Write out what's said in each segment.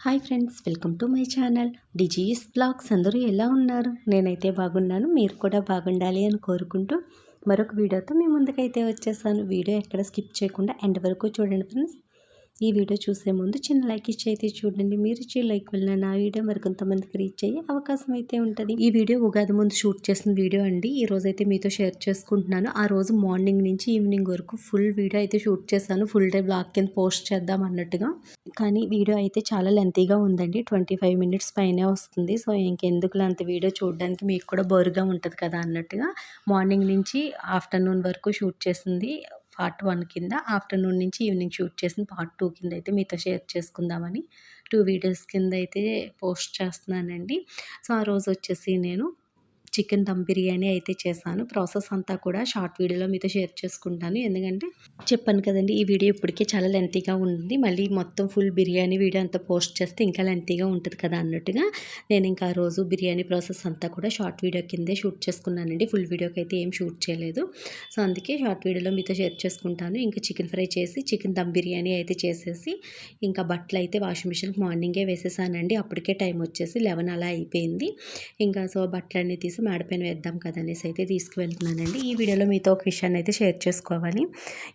Hi friends, welcome to my channel డిజీస్ blogs. అందరూ ఎలా ఉన్నారు? నేనైతే బాగున్నాను. మీరు కూడా బాగుండాలి అని కోరుకుంటూ మరొక వీడియోతో మీ ముందుకైతే వచ్చేసాను. వీడియో ఎక్కడ స్కిప్ చేయకుండా ఎండ్ వరకు చూడండి ఫ్రెండ్స్. ఈ వీడియో చూసే ముందు చిన్న లైక్ ఇచ్చి అయితే చూడండి. మీరు ఇచ్చే లైక్ వల్ల నా వీడియో మరికొంతమందికి రీచ్ అయ్యే అవకాశం అయితే ఉంటుంది. ఈ వీడియో ఉగాది ముందు షూట్ చేసిన వీడియో అండి. ఈ రోజు అయితే మీతో షేర్ చేసుకుంటున్నాను. ఆ రోజు మార్నింగ్ నుంచి ఈవినింగ్ వరకు ఫుల్ వీడియో అయితే షూట్ చేశాను. ఫుల్ డే బ్లాగ్ కింద పోస్ట్ చేద్దాం అన్నట్టుగా. కానీ వీడియో అయితే చాలా లెంతీగా ఉందండి. 25 మినిట్స్ పైనే వస్తుంది. సో ఇంకెందుకు అంత వీడియో చూడడానికి మీకు కూడా బోరుగా ఉంటుంది కదా అన్నట్టుగా మార్నింగ్ నుంచి ఆఫ్టర్నూన్ వరకు షూట్ చేసింది పార్ట్ 1 కింద, ఆఫ్టర్నూన్ నుంచి ఈవినింగ్ షూట్ చేసిన పార్ట్ 2 కింద అయితే మీతో షేర్ చేసుకుందామని 2 వీడియోస్ కింద అయితే పోస్ట్ చేస్తున్నానండి. సో ఆ రోజు వచ్చేసి నేను చికెన్ దమ్ బిర్యానీ అయితే చేశాను. ప్రాసెస్ అంతా కూడా షార్ట్ వీడియోలో మీతో షేర్ చేసుకుంటాను. ఎందుకంటే చెప్పాను కదండి, ఈ వీడియో ఇప్పటికే చాలా లెంతీగా ఉంది. మళ్ళీ మొత్తం ఫుల్ బిర్యానీ వీడియో అంతా పోస్ట్ చేస్తే ఇంకా లెంతీగా ఉంటుంది కదా అన్నట్టుగా నేను ఇంకా ఆ రోజు బిర్యానీ ప్రాసెస్ అంతా కూడా షార్ట్ వీడియో కిందే షూట్ చేసుకున్నానండి. ఫుల్ వీడియోకి అయితే ఏం షూట్ చేయలేదు. సో అందుకే షార్ట్ వీడియోలో మీతో షేర్ చేసుకుంటాను. ఇంకా చికెన్ ఫ్రై చేసి చికెన్ దమ్ బిర్యానీ అయితే చేసేసి ఇంకా బట్టలు అయితే వాషింగ్ మిషన్కి మార్నింగే వేసేసానండి. అప్పటికే టైం వచ్చేసి 11 అలా అయిపోయింది. ఇంకా సో బట్టలన్నీ తీసి మేడపైన వేద్దాం కదనేసి అయితే తీసుకువెళ్తున్నానండి. ఈ వీడియోలో మీతో ఒక విషయాన్ని అయితే షేర్ చేసుకోవాలి.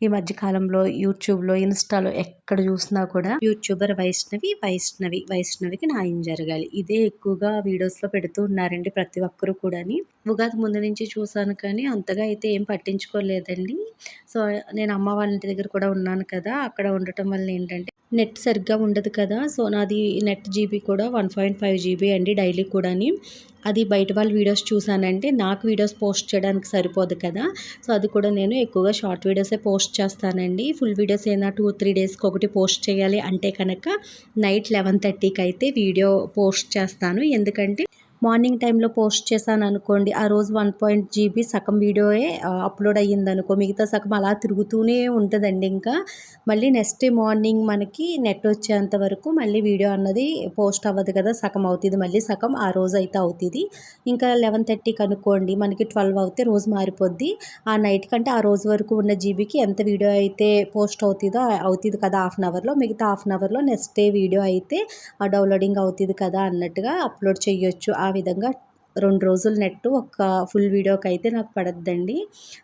ఈ మధ్యకాలంలో యూట్యూబ్లో, ఇన్స్టాలో ఎక్కడ చూసినా కూడా యూట్యూబర్ వైష్ణవికి న్యాయం జరగాలి, ఇదే ఎక్కువగా వీడియోస్లో పెడుతూ ఉన్నారండి ప్రతి ఒక్కరు కూడాని. ఉగాది ముందు నుంచి చూసాను కానీ అంతగా అయితే ఏం పట్టించుకోలేదండి. సో నేను అమ్మ వాళ్ళ ఇంటి దగ్గర కూడా ఉన్నాను కదా, అక్కడ ఉండటం వల్ల ఏంటంటే నెట్ సరిగ్గా ఉండదు కదా. సో నాది నెట్ జీబీ కూడా 1.5 జీబీ అండి డైలీ కూడాని. అది బయట వాళ్ళ వీడియోస్ చూసానంటే నాకు వీడియోస్ పోస్ట్ చేయడానికి సరిపోదు కదా. సో అది కూడా నేను ఎక్కువగా షార్ట్ వీడియోసే పోస్ట్ చేస్తానండి. ఫుల్ వీడియోస్ అయినా 2-3 డేస్కి ఒకటి పోస్ట్ చేయాలి అంటే కనుక నైట్ 11:30కి అయితే వీడియో పోస్ట్ చేస్తాను. ఎందుకంటే మార్నింగ్ టైంలో పోస్ట్ చేశాను అనుకోండి, ఆ రోజు 1 జీబీ సగం వీడియోయే అప్లోడ్ అయ్యిందనుకో, మిగతా సగం అలా తిరుగుతూనే ఉంటుందండి. ఇంకా మళ్ళీ నెక్స్ట్ డే మార్నింగ్ మనకి నెట్ వచ్చేంత వరకు మళ్ళీ వీడియో అన్నది పోస్ట్ అవ్వదు కదా, సగం అవుతుంది, మళ్ళీ సగం ఆ రోజు అయితే అవుతుంది. ఇంకా 11:30కి అనుకోండి, మనకి 12 అవుతే రోజు మారిపోద్ది. ఆ నైట్ కంటే ఆ రోజు వరకు ఉన్న జీబీకి ఎంత వీడియో అయితే పోస్ట్ అవుతుందో అవుతుంది కదా హాఫ్ అన్ అవర్లో, మిగతా హాఫ్ అన్ అవర్లో నెక్స్ట్ డే వీడియో అయితే డౌన్లోడింగ్ అవుతుంది కదా అన్నట్టుగా అప్లోడ్ చేయొచ్చు. ఆ విధంగా 2 రోజులు నెట్ ఒక ఫుల్ వీడియోకి అయితే నాకు పడద్దండి.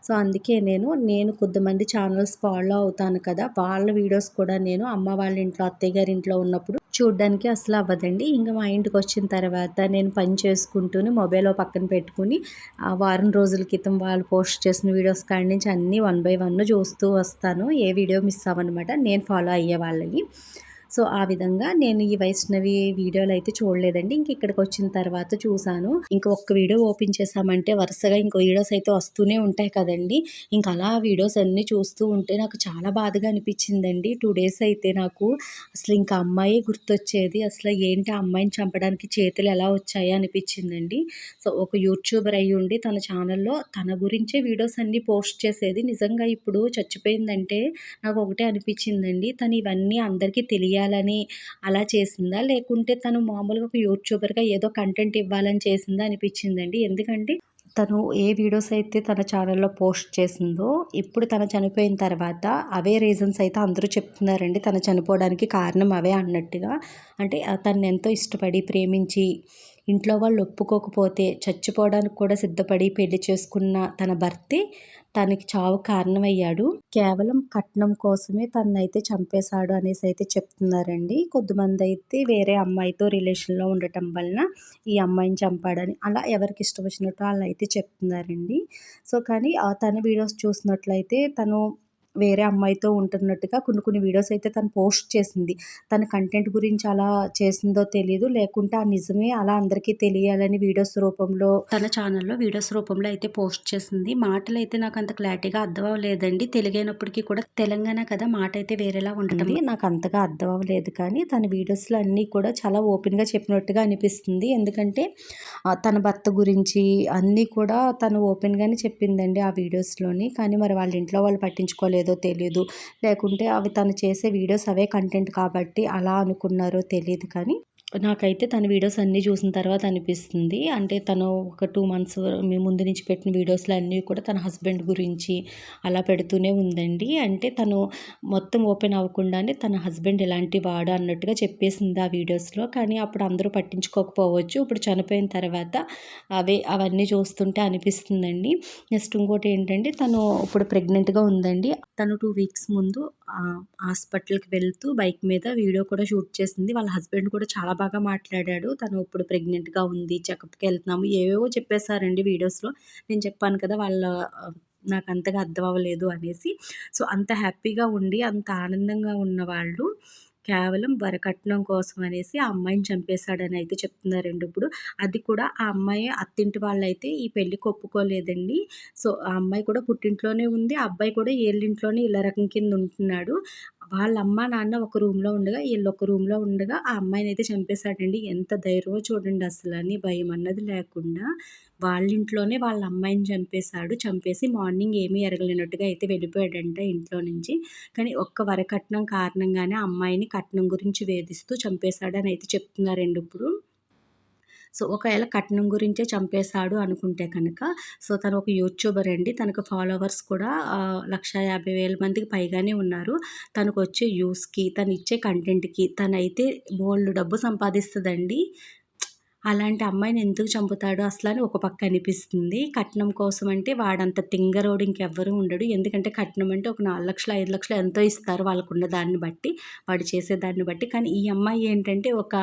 సో అందుకే నేను కొంతమంది ఛానల్స్ ఫాలో అవుతాను కదా, వాళ్ళ వీడియోస్ కూడా నేను అమ్మ వాళ్ళ ఇంట్లో, అత్తయ్య గారి ఇంట్లో ఉన్నప్పుడు చూడడానికి అసలు అవ్వదండి. ఇంకా మా ఇంటికి వచ్చిన తర్వాత నేను పని చేసుకుంటూనే మొబైల్ పక్కన పెట్టుకుని వారం రోజుల క్రితం వాళ్ళు పోస్ట్ చేసిన వీడియోస్ కాడి నుంచి అన్నీ 1 బై 1 చూస్తూ వస్తాను. ఏ వీడియో మిస్ అవ్వనమాట, నేను ఫాలో అయ్యే వాళ్ళని. సో ఆ విధంగా నేను ఈ వైష్ణవి వీడియోలు అయితే చూడలేదండి. ఇంక ఇక్కడికి వచ్చిన తర్వాత చూసాను. ఇంక ఒక్క వీడియో ఓపెన్ చేసామంటే వరుసగా ఇంకో వీడియోస్ అయితే వస్తూనే ఉంటాయి కదండి. ఇంక అలా వీడియోస్ అన్నీ చూస్తూ ఉంటే నాకు చాలా బాధగా అనిపించిందండి. 2 డేస్ అయితే నాకు అసలు ఇంకా అమ్మాయి గుర్తొచ్చేది. అసలు ఏంటి ఆ అమ్మాయిని చంపడానికి చేతులు ఎలా వచ్చాయి అనిపించిందండి. సో ఒక యూట్యూబర్ అయ్యి ఉండి తన ఛానల్లో తన గురించే వీడియోస్ అన్నీ పోస్ట్ చేసేది. నిజంగా ఇప్పుడు చచ్చిపోయిందంటే నాకు ఒకటే అనిపించిందండి, తను ఇవన్నీ అందరికీ తెలియాలని అలా చేసిందా, లేకుంటే తను మామూలుగా ఒక యూట్యూబర్గా ఏదో కంటెంట్ ఇవ్వాలని చేసిందా అనిపించిందండి. ఎందుకంటే తను ఏ వీడియోస్ అయితే తన ఛానల్లో పోస్ట్ చేసిందో ఇప్పుడు తను చనిపోయిన తర్వాత అవే రీజన్స్ అయితే అందరూ చెప్తున్నారండి. తను చనిపోవడానికి కారణం అవే అన్నట్టుగా. అంటే తను ఎంతో ఇష్టపడి ప్రేమించి ఇంట్లో వాళ్ళు ఒప్పుకోకపోతే చచ్చిపోవడానికి కూడా సిద్ధపడి పెళ్లి చేసుకున్న తన భర్తే తనకి చావు కారణమయ్యాడు. కేవలం కట్నం కోసమే తనైతే చంపేశాడు అనేసి అయితే చెప్తున్నారండి. కొద్దిమంది అయితే వేరే అమ్మాయితో రిలేషన్లో ఉండటం వలన ఈ అమ్మాయిని చంపాడని, అలా ఎవరికి ఇష్టం వచ్చినట్టు వాళ్ళు అయితే చెప్తున్నారండి. సో కానీ తన వీడియోస్ చూసినట్లయితే తను వేరే అమ్మాయితో ఉంటున్నట్టుగా కొన్ని వీడియోస్ అయితే తను పోస్ట్ చేసింది. తన కంటెంట్ గురించి అలా చేసిందో తెలీదు, లేకుంటే ఆ నిజమే అలా అందరికీ తెలియాలని వీడియోస్ రూపంలో తన ఛానల్లో వీడియోస్ రూపంలో అయితే పోస్ట్ చేసింది. మాటలు అయితే నాకు అంత క్లారిటీగా అర్థం అవ్వలేదండి. తెలుగైనప్పటికీ కూడా తెలంగాణ కదా, మాట అయితే వేరేలా ఉంటుంది, నాకు అంతగా అర్థం అవ్వలేదు. కానీ తన వీడియోస్లో అన్నీ కూడా చాలా ఓపెన్గా చెప్పినట్టుగా అనిపిస్తుంది. ఎందుకంటే తన భర్త గురించి అన్నీ కూడా తను ఓపెన్గానే చెప్పిందండి ఆ వీడియోస్లోని. కానీ మరి వాళ్ళ ఇంట్లో వాళ్ళు పట్టించుకోలేదు తెలీదు, లేకుంటే అవి తను చేసే వీడియోస్ అవే కంటెంట్ కాబట్టి అలా అనుకున్నారో తెలియదు. కానీ నాకైతే తన వీడియోస్ అన్నీ చూసిన తర్వాత అనిపిస్తుంది. అంటే తను ఒక 2 మంత్స్ ముందు నుంచి పెట్టిన వీడియోస్‌లో అన్నీ కూడా తన హస్బెండ్ గురించి అలా పెడుతూనే ఉందండి. అంటే తను మొత్తం ఓపెన్ అవ్వకుండానే తన హస్బెండ్ ఎలాంటి వాడు అన్నట్టుగా చెప్పేసింది ఆ వీడియోస్‌లో. కానీ అప్పుడు అందరూ పట్టించుకోకపోవచ్చు. ఇప్పుడు చనిపోయిన తర్వాత అవన్నీ చూస్తుంటే అనిపిస్తుందండి. నెక్స్ట్ ఇంకోటి ఏంటంటే తను ఇప్పుడు ప్రెగ్నెంట్‌గా ఉందండి. తను 2 వీక్స్ ముందు హాస్పిటల్‌కి వెళ్తూ బైక్ మీద వీడియో కూడా షూట్ చేసింది. వాళ్ళ హస్బెండ్ కూడా చాలా బాగా మాట్లాడాడు. తను ఇప్పుడు ప్రెగ్నెంట్‌గా ఉంది. చెకప్‌కెళ్తున్నాము. ఏవేవో చెప్పేసారండి వీడియోస్‌లో. నేను చెప్పాను కదా! నాకంతగా అర్థం అవ్వలేదు అనేసి. సో, అంత హ్యాపీగా ఉండి, అంత ఆనందంగా ఉన్నవాళ్ళు కేవలం వరకట్నం కోసం అనేసి ఆ అమ్మాయిని చంపేశాడని అయితే చెప్తున్నారండి ఇప్పుడు. అది కూడా ఆ అమ్మాయి అత్తింటి వాళ్ళైతే ఈ పెళ్ళికి ఒప్పుకోలేదండి. సో, ఆ అమ్మాయి కూడా పుట్టింట్లోనే ఉంది. ఆ అబ్బాయి కూడా ఈళ్ళింట్లోనే ఇళ్ళ రకం కింద ఉంటున్నాడు. వాళ్ళ అమ్మ, నాన్న ఒక రూమ్‌లో ఉండగా, ఈళ్ళొక రూమ్‌లో ఉండగా ఆ అమ్మాయినైతే చంపేశాడండి. ఎంత ధైర్యమో చూడండి అసలని భయమన్నది లేకుండా వాళ్ళింట్లోనే వాళ్ళ అమ్మాయిని చంపేశాడు. చంపేసి మార్నింగ్ ఏమీ ఎరగలేనట్టుగా అయితే వెళ్ళిపోయాడంట ఇంట్లో నుంచి. కానీ ఒక్క వరకట్నం కారణంగానే ఆ అమ్మాయిని కట్నం గురించి వేధిస్తూ చంపేశాడని అయితే చెప్తున్నారండి ఇప్పుడు. సో, ఒకవేళ కట్నం గురించే చంపేశాడు అనుకుంటే కనుక, సో, తను ఒక యూట్యూబర్ అండి. తనకు ఫాలోవర్స్ కూడా 1,50,000 మందికి పైగానే ఉన్నారు. తనకొచ్చే వ్యూస్‌కి, తనిచ్చే కంటెంట్‌కి తనైతే బోలెడు డబ్బు సంపాదిస్తదండి. అలాంటి అమ్మాయిని ఎందుకు చంపుతాడు అసలని ఒక పక్క అనిపిస్తుంది. కట్నం కోసం అంటే వాడంత తింగరోడు ఇంకెవ్వరు ఉండడు. ఎందుకంటే కట్నం అంటే ఒక 4,00,000, 5,00,000 ఎంతో ఇస్తారు వాళ్ళకున్న దాన్ని బట్టి, వాడు చేసే దాన్ని బట్టి. కానీ ఈ అమ్మాయి ఏంటంటే ఒక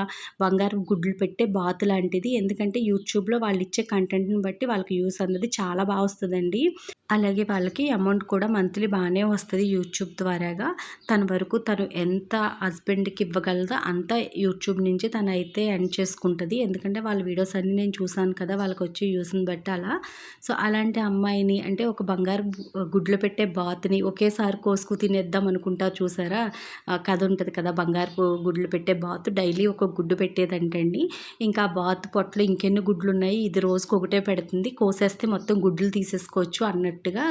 బంగారపు గుడ్లు పెట్టే బాతు లాంటిది. ఎందుకంటే యూట్యూబ్‌లో వాళ్ళిచ్చే కంటెంట్‌ని బట్టి వాళ్ళకి వ్యూస్ అన్నది చాలా బా వస్తదండి. అలాగే వాళ్ళకి అమౌంట్ కూడా మంత్లీ బానే వస్తది యూట్యూబ్ ద్వారాగా. తన వరకు తను ఎంత హస్బెండ్‌కి ఇవ్వగలదో అంత యూట్యూబ్ నుంచి తనైతే ఎర్న్ చేసుకుంటది. ఎందుకంటే వాళ్ళ వీడియోస్ అన్నీ నేను చూసాను కదా! వాళ్ళకొచ్చే వ్యూస్‌ని బట్టి అలా. సో, అలాంటి అమ్మాయిని అంటే ఒక బంగారు గుడ్లు పెట్టే బాతుని ఒకేసారి కోసుకు తినేద్దాం అనుకుంటారు చూసారా? కథ ఉంటది కదా! బంగారపు గుడ్లు పెట్టే బాతు డైలీ ఒక గుడ్డు పెట్టేదంటండి. ఇంకా ఆ బాతు పొట్టలో ఇంకెన్ని గుడ్లున్నాయి, ఇది రోజుకొకటే పెడుతుంది. కోసేస్తే మొత్తం గుడ్లు తీసేసుకోవచ్చు అన్నట్టుగా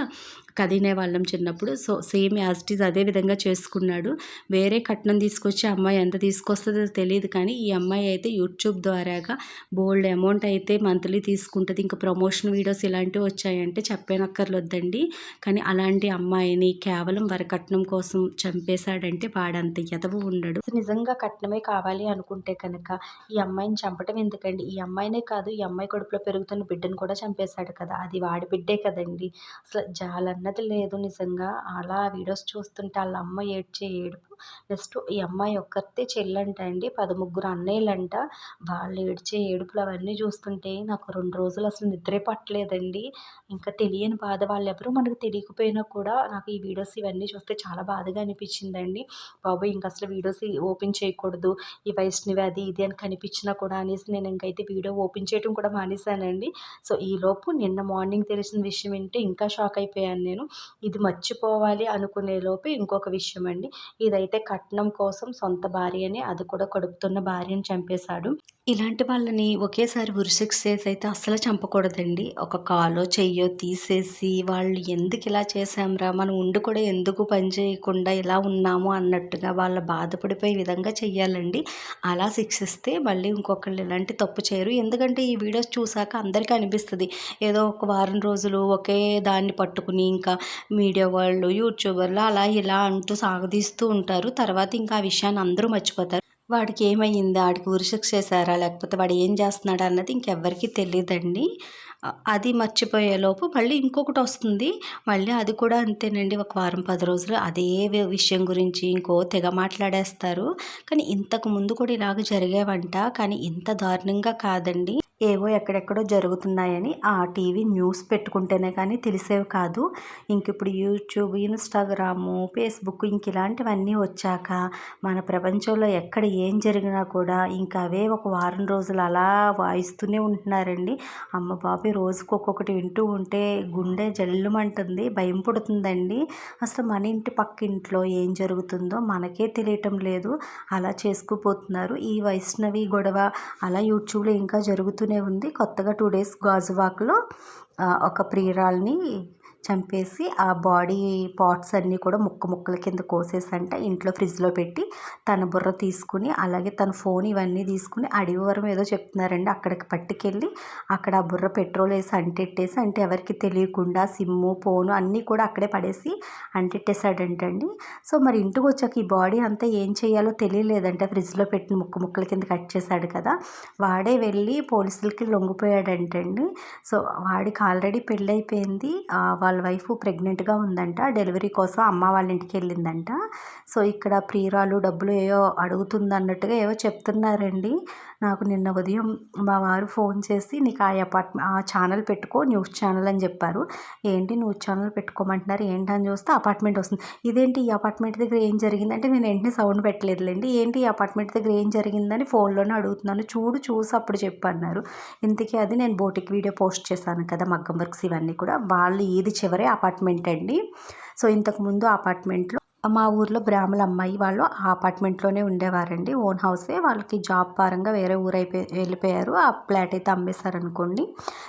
కథ ఇనేవాళ్ళం చిన్నప్పుడు. So, same as it is అదే విధంగా చేసుకున్నాడు. వేరే కట్నం తీసుకొచ్చి ఆ అమ్మాయి ఎంత తీసుకొస్తదో తెలీదు కానీ, ఈ అమ్మాయి అయితే యూట్యూబ్ ద్వారాగా బోలెడు అమౌంట్ అయితే మంత్లీ తీసుకుంటది. ఇంకా ప్రమోషన్ వీడియోస్ ఇలాంటివి వచ్చాయంటే చెప్పనక్కర్లొద్దండి. కానీ అలాంటి అమ్మాయిని కేవలం వరకట్నం కోసం చంపేశాడంటే వాడంత ఎదవ ఉండడు. నిజంగా కట్నమే కావాలి అనుకుంటే కనుక ఈ అమ్మాయిని చంపటం ఎందుకండి? ఈ అమ్మాయినే కాదు, ఈ అమ్మాయి కడుపులో పెరుగుతున్న బిడ్డను కూడా చంపేశాడు కదా! అది వాడి బిడ్డే కదండీ! అసలు జాలన్నది లేదు నిజంగా. అలా వీడియోస్ చూస్తుంటే ఆళ్ళ అమ్మ ఏడ్చే ఏడుపు. నెక్స్ట్ ఈ అమ్మాయి ఒక్కతే చెల్లంట అండి. 13 అన్నయ్యలంట. వాళ్ళు ఏడ్చే ఏడుపులు అవన్నీ చూస్తుంటే నాకు 2 రోజులు అసలు నిద్రే పట్టలేదండి. ఇంకా తెలియని బాధ వాళ్ళెవరో మనకు తెలియకపోయినా కూడా నాకు ఈ వీడియోస్ ఇవన్నీ చూస్తే చాలా బాధగా అనిపించిందండి. బాబోయ్! ఇంకసలు వీడియోస్ ఓపెన్ చేయకూడదు. ఈ వైష్ణవి అది ఇది అని కనిపించినా కూడా అనేసి నేను ఇంకైతే వీడియో ఓపెన్ చేయడం కూడా మానేశానండి. సో, ఈలోపు నిన్న మార్నింగ్ తెలిసిన విషయం వింటే ఇంకా షాక్ అయిపోయాను నేను. ఇది మర్చిపోవాలి అనుకునే లోపే ఇంకొక విషయం అండి. ఇదైతే కట్నం కోసం సొంత భార్యని, అది కూడా కడుపుతున్న భార్యని చంపేశాడు. ఇలాంటి వాళ్ళని ఒకేసారి ఉరిశిక్ష చేసైతే అస్సలు చంపకూడదండి. ఒక కాలో, చెయ్యో తీసేసి వాళ్ళు ఎందుకిలా చేశాంరా, మనం ఉండి కూడా ఎందుకు పని చేయకుండా ఇలా ఉన్నాము అన్నట్టుగా వాళ్ళు బాధపడిపోయే విధంగా చెయ్యాలండి. అలా శిక్షిస్తే మళ్ళీ ఇంకొకళ్ళు ఇలాంటి తప్పు చేయరు. ఎందుకంటే ఈ వీడియోస్ చూసాక అందరికీ అనిపిస్తది. ఏదో ఒక వారం రోజులు ఒకే దాన్ని పట్టుకుని ఇంకా మీడియా వాళ్ళు, యూట్యూబర్లు అలా ఇలా అంటూ సాగదీస్తూ ఉంటారు. తర్వాత ఇంకా ఆ విషయాన్ని అందరూ మర్చిపోతారు. వాడికేమైందా? ఆడికి ఉరిశిక్ష ఏసారా? లేకపోతే వాడు ఏం చేస్తున్నాడా అన్నది ఇంకెవ్వరికీ తెలీదండి. అది మర్చిపోయేలోపు మళ్ళీ ఇంకొకటొస్తుంది. మళ్ళీ అది కూడా అంతేనండి. ఒక వారం, 10 రోజులు అదే విషయం గురించి ఇంకో తెగ మాట్లాడేస్తారు. కానీ ఇంతకు ముందు కూడా ఇలాగ జరిగేవంట. కానీ ఇంత దారుణంగా కాదండి. ఏవో ఎక్కడెక్కడో జరుగుతున్నాయని ఆ టీవీ న్యూస్ పెట్టుకుంటేనే కానీ తెలిసేవి కాదు. ఇంకిప్పుడు యూట్యూబ్, ఇన్‌స్టాగ్రాము, ఫేస్‌బుక్ ఇలాంటివన్నీ వచ్చాక మన ప్రపంచంలో ఎక్కడ ఏం జరిగినా కూడా ఇంకా అవే ఒక వారం రోజులు అలా వాయిస్తూనే ఉంటున్నారండి. అమ్మ బాబోయ్! రోజుకి ఒక్కొక్కటి వింటూ ఉంటే గుండె జల్లుమంటుంది. భయం పుడుతుందండి. అసలు మన ఇంటి పక్కింట్లో ఏం జరుగుతుందో మనకే తెలియటం లేదు. అలా చేసుకుపోతున్నారు. ఈ వైష్ణవి గొడవ అలా యూట్యూబ్‌లో ఇంకా జరుగుతూనే ఉంది. కొత్తగా 2 డేస్ గాజువాకలో ఒక ప్రియురాలిని చంపేసి ఆ బాడీ పార్ట్స్ అన్నీ కూడా ముక్కల కింద కోసేసంట ఇంట్లో ఫ్రిడ్జ్లో పెట్టి తన బుర్ర తీసుకుని అలాగే తన ఫోన్ ఇవన్నీ తీసుకుని అడవివరం ఏదో చెప్తున్నారండి, అక్కడికి పట్టుకెళ్ళి అక్కడ ఆ బుర్ర పెట్రోల్ వేసి అంటెట్టేసి, అంటే ఎవరికి తెలియకుండా సిమ్ము ఫోను అన్నీ కూడా అక్కడే పడేసి అంటెట్టేశాడంటండి. సో మరి ఇంటికి వచ్చాక ఈ బాడీ అంతా ఏం చేయాలో తెలియలేదంటే ఫ్రిడ్జ్లో పెట్టిన ముక్కల కింద కట్ చేశాడు కదా, వాడే వెళ్ళి పోలీసులకి లొంగిపోయాడంటండి. సో వాడికి ఆల్రెడీ పెళ్ళైపోయింది, వాళ్ళ వైఫ్ ప్రెగ్నెంట్గా ఉందంట, డెలివరీ కోసం అమ్మ వాళ్ళ ఇంటికి వెళ్ళిందంట. సో ఇక్కడ ప్రియురాలు డబ్బులు ఏవో అడుగుతుంది అన్నట్టుగా ఏవో చెప్తున్నారండి. నాకు నిన్న ఉదయం మా వారు ఫోన్ చేసి నీకు ఆ ఛానల్ పెట్టుకో, న్యూస్ ఛానల్ అని చెప్పారు. ఏంటి న్యూస్ ఛానల్ పెట్టుకోమంటున్నారు ఏంటని చూస్తే అపార్ట్మెంట్ వస్తుంది. ఇదేంటి ఈ అపార్ట్మెంట్ దగ్గర ఏం జరిగిందంటే నేను వెంటనే సౌండ్ పెట్టలేదులేండి, ఏంటి ఈ అపార్ట్మెంట్ దగ్గర ఏం జరిగిందని ఫోన్లోనే అడుగుతున్నాను, చూసి అప్పుడు చెప్పన్నారు. ఇంతకీ అది నేను బోటిక్ వీడియో పోస్ట్ చేశాను కదా, మగ్గం వర్క్స్ ఇవన్నీ కూడా వాళ్ళు ఇది చివరే అపార్ట్మెంట్ అండి. సో ఇంతకుముందు అపార్ట్మెంట్లో మా ఊర్లో బ్రాహ్మణ అమ్మాయి వాళ్ళు ఆ అపార్ట్మెంట్లోనే ఉండేవారండి, ఓన్ హౌసే. వాళ్ళకి జాబ్ పరంగా వేరే ఊరు వెళ్ళిపోయారు, ఆ ఫ్లాట్ అయితే అమ్మేశారనుకోండి.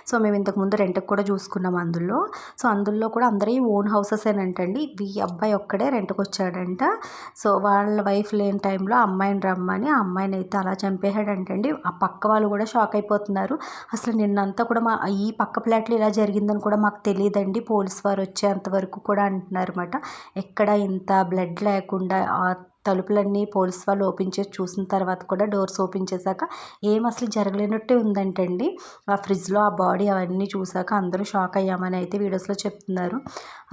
సో మేము ఇంతకుముందు రెంట్కి కూడా చూసుకున్నాం అందులో. సో అందులో కూడా అందరి ఓన్ హౌసెసేనంటండి, ఈ అబ్బాయి ఒక్కడే రెంట్కి వచ్చాడంట. సో వాళ్ళ వైఫ్ లేని టైంలో అమ్మాయిని రమ్మని ఆ అమ్మాయిని అయితే అలా చంపేశాడంటండి. ఆ పక్క వాళ్ళు కూడా షాక్ అయిపోతున్నారు. అసలు నిన్నంతా కూడా ఈ పక్క ఫ్లాట్లో ఇలా జరిగిందని కూడా మాకు తెలియదండి, పోలీస్ వారు వచ్చేంతవరకు కూడా అంటున్నారన్నమాట. ఎక్కడ ఇంత బ్లడ్ లేకుండా ఆ తలుపులన్నీ పోలీస్ వాళ్ళు ఓపెన్ చేసి చూసిన తర్వాత కూడా డోర్స్ ఓపెన్ చేశాక ఏం అసలు జరగలేనట్టే ఉందంటండి. ఆ ఫ్రిడ్జ్లో ఆ బాడీ అవన్నీ చూశాక అందరూ షాక్ అయ్యామని అయితే వీడియోస్లో చెప్తున్నారు.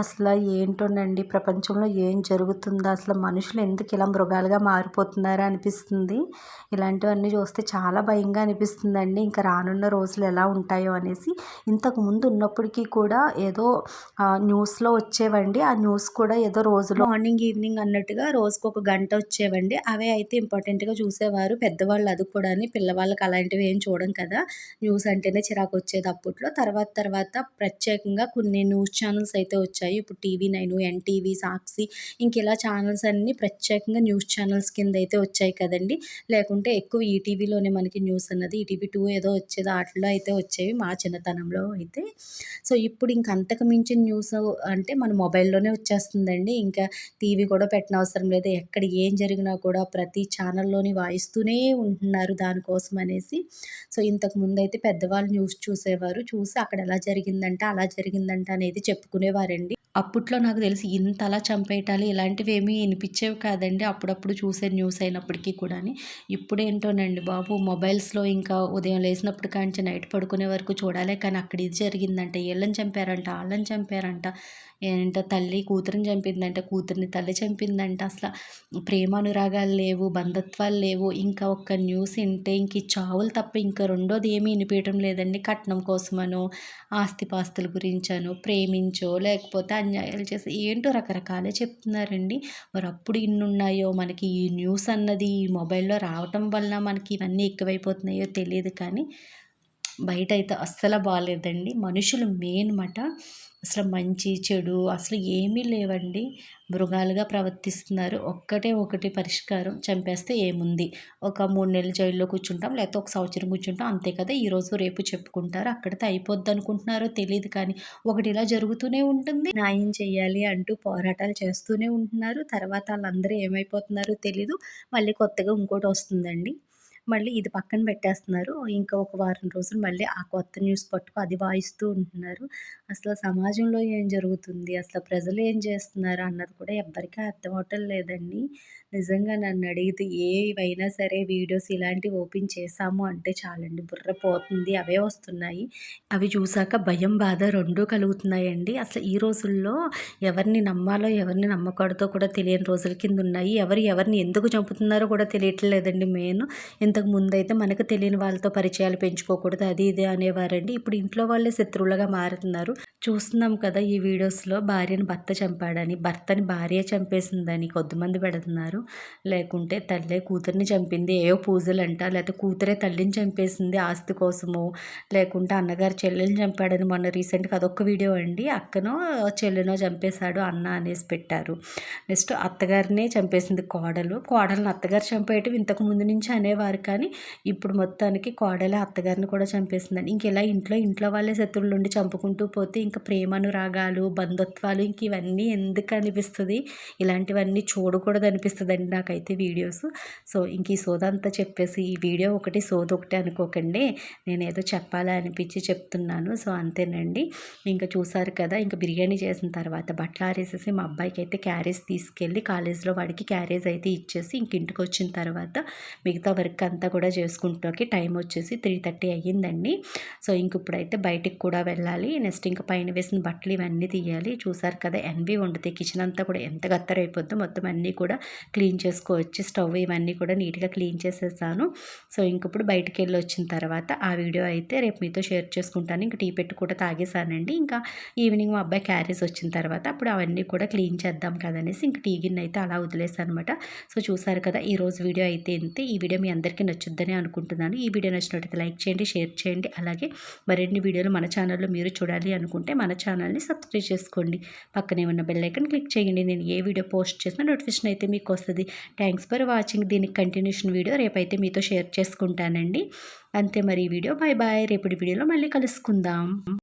అసలు ఏంటోనండి ప్రపంచంలో ఏం జరుగుతుందో, అసలు మనుషులు ఎందుకు ఇలా మృగాలుగా మారిపోతున్నారో అనిపిస్తుంది. ఇలాంటివన్నీ చూస్తే చాలా భయంగా అనిపిస్తుందండి, ఇంకా రానున్న రోజులు ఎలా ఉంటాయో అనేసి. ఇంతకు ముందు ఉన్నప్పటికీ కూడా ఏదో న్యూస్లో వచ్చేవండి, ఆ న్యూస్ కూడా ఏదో రోజులో మార్నింగ్ ఈవినింగ్ అన్నట్టుగా రోజుకొక గంట వచ్చేవండి. అవే అయితే ఇంపార్టెంట్గా చూసేవారు పెద్దవాళ్ళు, అది కూడా పిల్లవాళ్ళకి అలాంటివి ఏం చూడం కదా, న్యూస్ అంటేనే చిరాకు వచ్చేది అప్పట్లో. తర్వాత ప్రత్యేకంగా కొన్ని న్యూస్ ఛానల్స్ అయితే వచ్చాయి. ఇప్పుడు TV9, NTV, సాక్షి, ఇంక ఇలా ఛానల్స్ అన్నీ ప్రత్యేకంగా న్యూస్ ఛానల్స్ కింద అయితే వచ్చాయి కదండి. లేకుంటే ఎక్కువ ఈటీవీలోనే మనకి న్యూస్ అన్నది, ఈటీవీ2 ఏదో వచ్చేది, వాటిలో అయితే వచ్చేవి మా చిన్నతనంలో అయితే. సో ఇప్పుడు ఇంక అంతకు మించిన న్యూస్ అంటే మన మొబైల్లోనే వచ్చేస్తుందండి, ఇంకా టీవీ కూడా పెట్టనవసరం లేదు. ఎక్కడ ఏం జరిగినా కూడా ప్రతి ఛానల్లోని వాయిస్తూనే ఉంటున్నారు దానికోసం అనేసి. సో ఇంతకుముందు అయితే పెద్దవాళ్ళు న్యూస్ చూసేవారు, చూసి అక్కడ ఎలా జరిగిందంట అలా జరిగిందంట అనేది చెప్పుకునేవారండి. అప్పట్లో నాకు తెలిసి ఇంతలా చంపేయటాలు ఇలాంటివి ఏమీ వినిపించేవి కాదండి, అప్పుడప్పుడు చూసే న్యూస్ అయినప్పటికీ కూడా. ఇప్పుడేంటోనండి బాబు, మొబైల్స్లో ఇంకా ఉదయం లేచినప్పుడు కాంచి నైట్ పడుకునే వరకు చూడాలే కానీ అక్కడ ఇది జరిగిందంట, వీళ్ళని చంపారంట వాళ్ళని చంపారంట, ఏంటో తల్లి కూతురిని చంపిందంట, కూతురిని తల్లి చంపిందంట, అసలు ప్రేమ అనురాగాలు లేవు, బంధుత్వాలు లేవు. ఇంకా ఒక్క న్యూస్ వింటే ఇంక ఈ చావులు తప్ప ఇంకా రెండోది ఏమీ వినిపించడం లేదండి. కట్నం కోసమనో ఆస్తిపాస్తుల గురించనో ప్రేమించో లేకపోతే అన్యాయాలు చేసి ఏంటో రకరకాలే చెప్తున్నారండి. మరి అప్పుడు ఇన్ని ఉన్నాయో మనకి ఈ న్యూస్ అన్నది ఈ మొబైల్లో రావటం వల్ల మనకి ఇవన్నీ ఎక్కువైపోతున్నాయో తెలియదు కానీ బయట అయితే అస్సలు బాగాలేదండి. మనుషులు మెయిన్ మాట, అసలు మంచి చెడు అసలు ఏమీ లేవండి, మృగాలుగా ప్రవర్తిస్తున్నారు. ఒకటి పరిష్కారం, చంపేస్తే ఏముంది, ఒక 3 నెలలు జైల్లో కూర్చుంటాం లేకపోతే ఒక సంవత్సరం కూర్చుంటాం అంతే కదా, ఈరోజు రేపు చెప్పుకుంటారు, అక్కడితో అయిపోద్ది అనుకుంటున్నారో తెలియదు కానీ ఒకటి ఇలా జరుగుతూనే ఉంటుంది. న్యాయం చేయాలి అంటూ పోరాటాలు చేస్తూనే ఉంటున్నారు. తర్వాత వాళ్ళందరూ ఏమైపోతున్నారో తెలీదు, మళ్ళీ కొత్తగా ఇంకోటి వస్తుందండి, మళ్ళీ ఇది పక్కన పెట్టేస్తున్నారు. ఇంకా ఒక వారం రోజులు మళ్ళీ ఆ కొత్త న్యూస్ పట్టుకు అది వాయిస్తూ ఉంటున్నారు. అసలు సమాజంలో ఏం జరుగుతుంది, అసలు ప్రజలు ఏం చేస్తున్నారు అన్నది కూడా ఎవ్వరికీ అర్థం అవ్వటం లేదండి. నిజంగా నన్ను అడిగితే ఏవైనా సరే వీడియోస్ ఇలాంటివి ఓపెన్ చేసాము అంటే చాలండి బుర్ర పోతుంది, అవే వస్తున్నాయి. అవి చూసాక భయం బాధ రెండూ కలుగుతున్నాయండి. అసలు ఈ రోజుల్లో ఎవరిని నమ్మాలో ఎవరిని నమ్మకూడదో కూడా తెలియని రోజుల కింద ఉన్నాయి. ఎవరిని ఎందుకు చంపుతున్నారో కూడా తెలియట్లేదండి మెయిన్. ఇంతకు ముందైతే మనకు తెలియని వాళ్ళతో పరిచయాలు పెంచుకోకూడదు అది ఇది అనేవారండి, ఇప్పుడు ఇంట్లో వాళ్ళే శత్రువులుగా మారుతున్నారు. చూస్తున్నాం కదా ఈ వీడియోస్లో, భార్యని భర్త చంపాడని, భర్తని భార్య చంపేసిందని కొద్దిమంది పెడుతున్నారు. చెప్పారు. లేకుంటే తల్లే కూతురిని చంపింది, ఏవో పూజలంట, లేకపోతే కూతురే తల్లిని చంపేసింది ఆస్తి కోసము, లేకుంటే అన్నగారు చెల్లెల్ని చంపాడని మొన్న రీసెంట్‌గా అదొక్క వీడియో అండి. అక్కనో చెల్లినో చంపేశాడు అన్న అనేసి పెట్టారు. నెక్స్ట్ అత్తగారినే చంపేసింది కోడలు. కోడలిని అత్తగారు చంపేయటం ఇంతకు ముందు నుంచి అనేవారు, కానీ ఇప్పుడు మొత్తానికి కోడలే అత్తగారిని కూడా చంపేసిందని. ఇంకెలా ఇంట్లో వాళ్ళే శత్రువులుండి చంపుకుంటూ పోతే ఇంకా ప్రేమానురాగాలు, బంధుత్వాలు ఇంక ఇవన్నీ ఎందుకు అనిపిస్తది? ఇలాంటివన్నీ చూడకూడదు అనిపిస్తదండి నాకైతే వీడియోస్. సో ఇంక ఈ సోదంతా చెప్పేసి ఈ వీడియో ఒకటి సోదొకటి అనుకోకండి. నేనేదో చెప్పాలా అనిపించి చెప్తున్నాను. సో అంతేనండి. ఇంకా చూసారు కదా! ఇంక బిర్యానీ చేసిన తర్వాత బట్టలు ఆరేసేసి మా అబ్బాయికి అయితే క్యారేజ్ తీసుకెళ్ళి కాలేజ్‌లో వాడికి క్యారేజ్ అయితే ఇచ్చేసి ఇంక ఇంటికొచ్చిన తర్వాత మిగతా వర్క్ అంతా కూడా చేసుకుంటాకి టైం వచ్చేసి 3:30 అయ్యిందండి. సో ఇంక ఇప్పుడైతే బయటికి కూడా వెళ్ళాలి. నెక్స్ట్ ఇంక పైన వేసిన బట్టలు ఇవన్నీ తీయాలి. చూసారు కదా! ఎన్వి వండితే కిచెన్ అంతా కూడా ఎంత గత్తరైపోద్దో మొత్తం అన్నీ కూడా క్లీన్ చేసుకోవచ్చి స్టవ్ ఇవన్నీ కూడా నీట్‌గా క్లీన్ చేసేసాను. సో ఇంక ఇప్పుడు బయటికెళ్ళి వచ్చిన తర్వాత ఆ వీడియో అయితే రేపు మీతో షేర్ చేసుకుంటాను. ఇంక టీ పెట్టి కూడా తాగేసానండి. ఇంకా ఈవినింగ్ మా అబ్బాయి క్యారేజ్ వచ్చిన తర్వాత అప్పుడు అవన్నీ కూడా క్లీన్ చేద్దాం కదనేసి ఇంక టీ గిన్నె అయితే అలా వదిలేసానమాట. సో చూసారు కదా! ఈరోజు వీడియో అయితే ఇంతే. ఈ వీడియో మీ అందరికీ నచ్చుద్దని అనుకుంటున్నాను. ఈ వీడియో నచ్చినట్లయితే లైక్ చేయండి, షేర్ చేయండి. అలాగే మరిన్ని వీడియోలు మన ఛానల్‌లో మీరు చూడాలి అనుకుంటే మన ఛానల్‌ని సబ్స్క్రైబ్ చేసుకోండి. పక్కనే ఉన్న బెల్ ఐకాన్ క్లిక్ చేయండి. నేను ఏ వీడియో పోస్ట్ చేసినా నోటిఫికేషన్ అయితే మీకు వస్తది. Thanks for watching. దీనికి కంటిన్యూషన్ వీడియో రేపైతే మీతో షేర్ చేసుకుంటానండి. అంతే మరి ఈ వీడియో. Bye bye. రేపటి వీడియోలో మళ్ళీ కలుసుకుందాం.